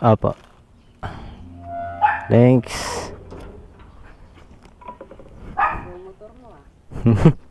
Opo. Thanks.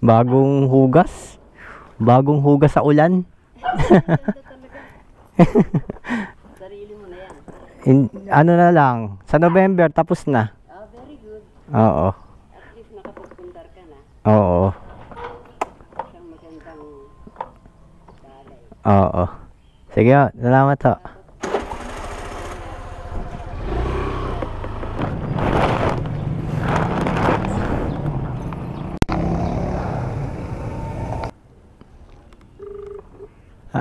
Bagong hugas. Bagong hugas sa ulan. Sarili mo na yan. Ano na lang, sa November tapos na. Oh, very good. Oo. At least nakapagpundar ka na. Oo. Isang magandang balay. Oo. Sige, salamat ho.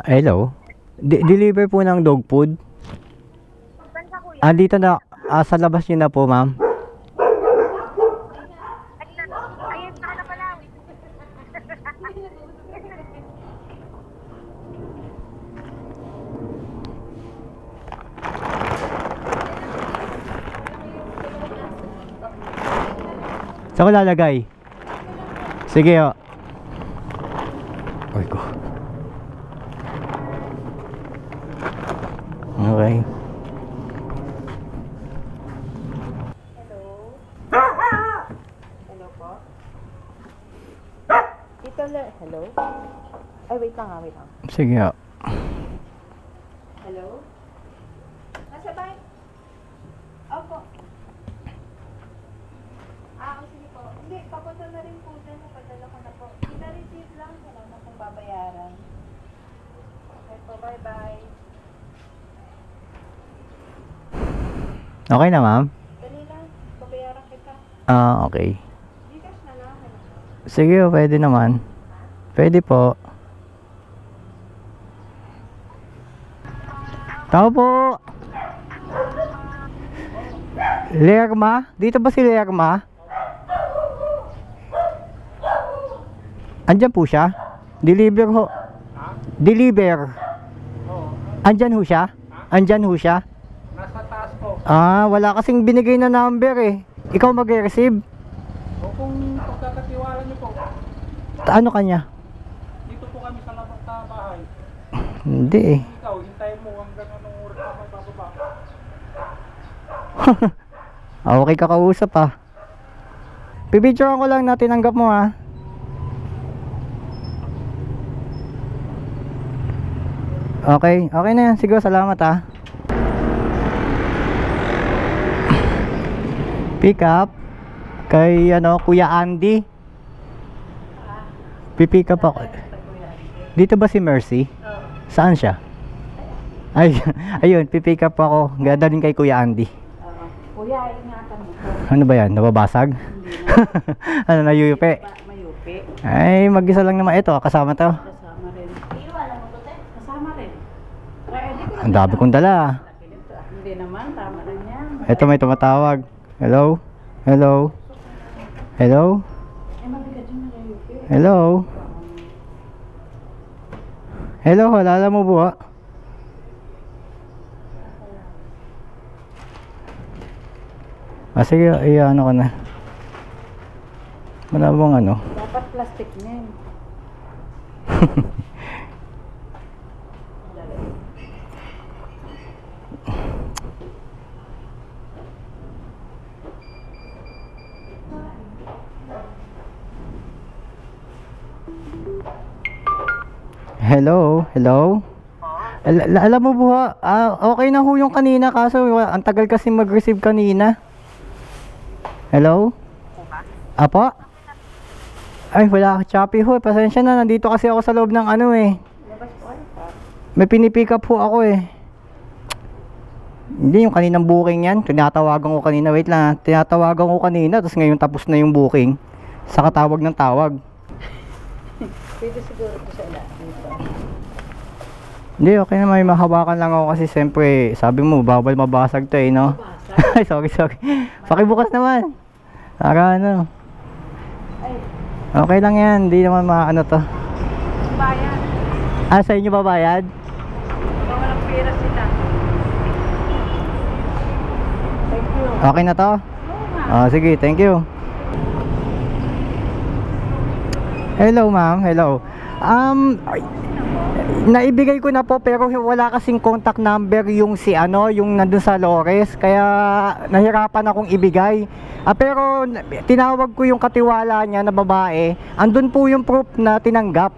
Hello. Deliver po ng dog food. Dito na, sa labas niyo na po, ma'am. Ayun, saka na pala. Saan ko lalagay? Sige, o. Oy ko. Okay. Hello po. Dito hello? Ay, wait lang. Sige, o. Hello? Nasa bahay? Opo. Sige po. Hindi, papunta na rin po dyan. Napadala ko na po. Ina-receive lang. Wala na pong babayaran. Okay po, bye-bye. Okay na, ma'am? Dali lang. Babayaran kita. Okay. Gcash na lang. Sige, o. Pwede naman. Pwede po. Tao po. Lerma? Dito ba si Lerma? Andyan po siya? Deliver ho. Deliver. Andyan ho siya? Andyan ho siya? Nasa taas po. Wala kasing binigay na number eh. Ikaw mag-receive? O kung pagkakatiwala niyo po, Ano kanya? dito po kami sa labas sa bahay. Hindi eh. Ikaw, hintayin mo hanggang anong oras pa may bababa. Okay ka kausap ah. Pipicturean ko lang na tinanggap mo ah. Okay, okay na yan. Siguro, salamat ah. Pick up kay Kuya Andy. Pipick up ako. Dito ba si Mercy? Saan siya? Ay, ayun, pipick up ako. Dadalhin kay Kuya Andy. Kuya, ingatan mo po. Ano ba yan? Nababasag? Ano, nayuyupi? Mayupi. Ay, mag-isa lang naman ito. Kasama to. Kasama rin. Iwala mo to, te? Kasama rin. Ready ko. Ang dami kong dala. Hindi naman, tama lang yan. Ito may tumatawag. Hello? Hello? Hello? Eh, mabigat yung mayupi. Hello? Hello, halala mo buha? Sige, ano ko na. Wala bang ano? Dapat plastic na yun. Hello? Hello? Alam mo buha, okay na ho yung kanina kaso ang tagal kasi mag-receive kanina. Hello? Apo? Ay, wala ka Shopee ho. Pasensya na, nandito kasi ako sa loob ng ano eh. May pinipick up ho ako eh. Hindi yung kaninang booking yan. Tinatawagan ko kanina. Wait lang ha. Tinatawagan ko kanina. Tapos ngayon tapos na yung booking. Sa katawag ng tawag. Pwede siguro ito sa ila. Dito. Hindi, okay na. May mahawakan lang ako kasi siyempre sabi mo, bawal mabasag to eh, no? Ay, sorry. Pakibukas naman. Para ano. Okay lang yan. Hindi naman maano to. Bayan. Sa inyo babayad? Kung walang pera sila. Thank you. Okay na to? Sige, thank you. Hello ma'am, hello. Naibigay ko na po pero wala kasing contact number yung si ano, yung nandun sa Lores, kaya nahirapan akong ibigay. Pero tinawag ko yung katiwala niya na babae. Andun po yung proof na tinanggap.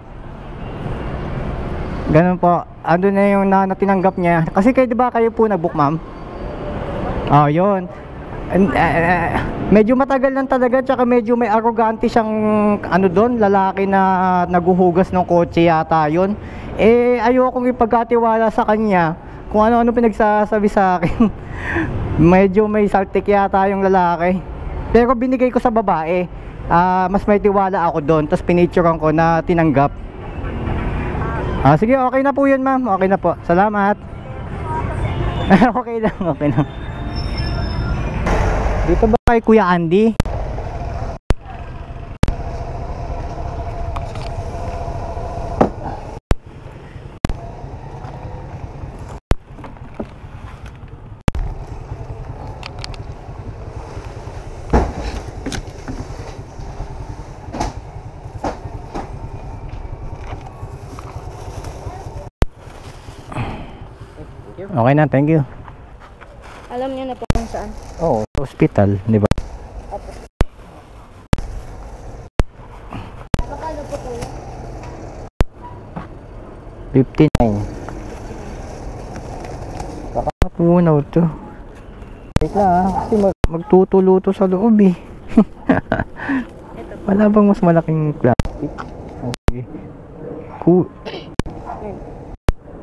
Ganun po. Andun na yung na tinanggap niya. Kasi kayo, di ba kayo po nag-book, ma'am? Oh, yun. Medyo matagal lang talaga, tsaka medyo may arrogante siyang ano doon, lalaki na naguhugas ng kotse yata yun. Ayokong ipagkatiwala sa kanya kung ano-ano pinagsasabi sa akin. Medyo may saltik yata yung lalaki. Pero binigay ko sa babae. Mas may tiwala ako doon, tapos pinicturean ko na tinanggap. Sige, okay na po yun, ma'am. Okay na po, salamat. Okay lang, okay lang. Dito ba kay Kuya Andy? Okay na, thank you. Alam niyo na po kung saan. Oo, hospital, di ba? Makano po po? 59. Baka mapunaw to. Wait lang kasi magtutulo to sa loob eh. Wala bang mas malaking plastic? Okay. Cool.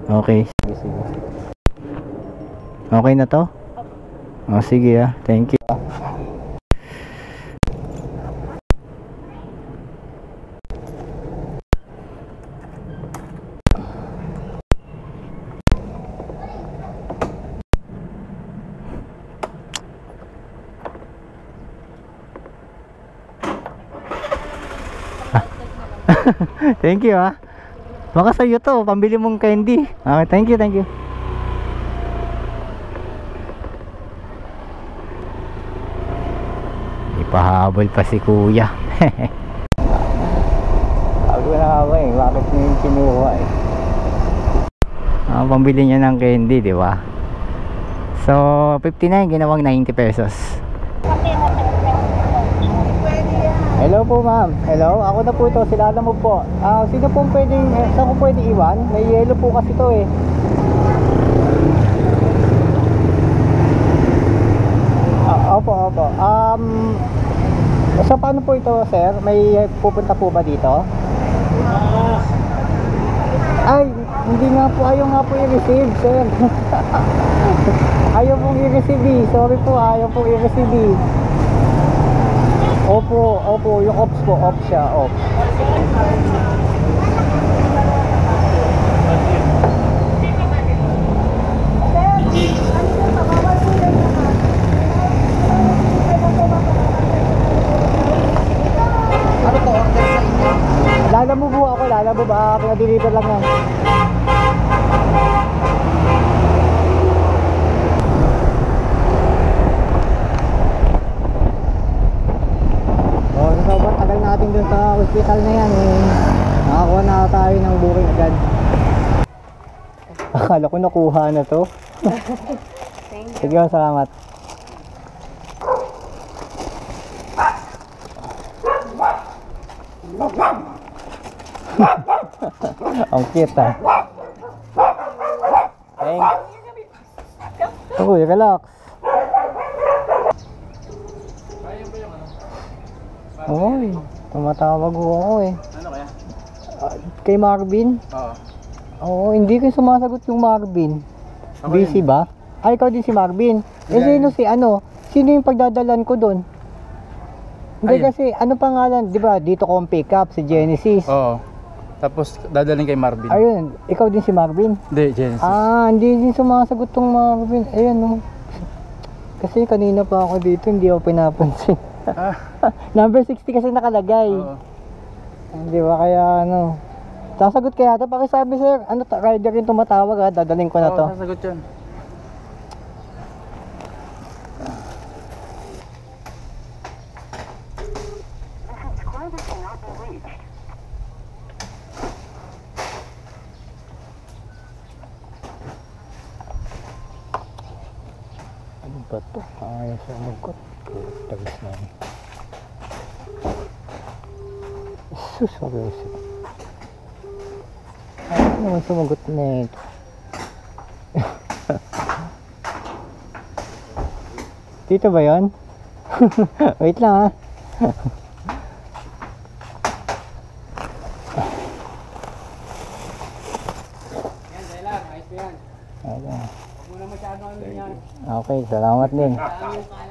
Okay, sige, sige. Okay na to? Sige thank you. Thank you baka sa'yo to, pambili mong candy. Okay, thank you, thank you. Ipahabol pa si kuya. Ako na ako bakit niya yung kinuha pambili niya ng candy, di ba? So 59 ginawang 90 pesos. Hello po, ma'am. Hello, ako na po ito, silala mo po. Sino po pwedeng, saan ko pwede iwan? May yellow po kasi ito eh. Opo. So paano po ito, sir? May pupunta po ba dito? Ay, hindi nga po, ayaw nga po i-receive, sir. Ayaw pong i-receive eh. Sorry po, ayaw pong i-receive eh. Opo, yung ops po, ops siya, ops. Ano po, order sa inyo? Lalamu po ako, lalamu ba? Pinadeliver lang yan. Sobrang tagal natin dun sa hospital na yan nakakuha na tayo ng booking agad. Akala ko nakuha na to. Sige, salamat. Ang cute Thanks. Uy, relax. Oy, tumatawag ako eh. Ano kaya? Kay Marvin? Oo. Oo, hindi kayo sumasagot yung Marvin. Ako Busy yun. ba? Ikaw din si Marvin. Yan. Sino yung pagdadalan ko doon? Hindi Ayun. kasi, ano pangalan? Di ba, dito ko ang pick up, si Genesis. Oo. Tapos dadaling kay Marvin. Ayun, ikaw din si Marvin. Hindi, Genesis. Hindi din sumasagot tong Marvin. Ayan, no. Kasi kanina pa ako dito, hindi ako pinapansin. Number 60 kasi nakalagay. Oo. Di ba kaya sasagot kaya ito? Pakisabi sir, rider yung tumatawag dadaling ko na to. Oo, sasagot yun. ba to? Ayaw siya magkot. Tagas na yun. Sus, mag-isip. Ayaw naman sumagot na ito. Dito ba yun? Wait lang ha. Yan, dahil lang. Ayos ko yan. Okay. Huwag mo na masyado ano yan. Okay, salamat din. Ang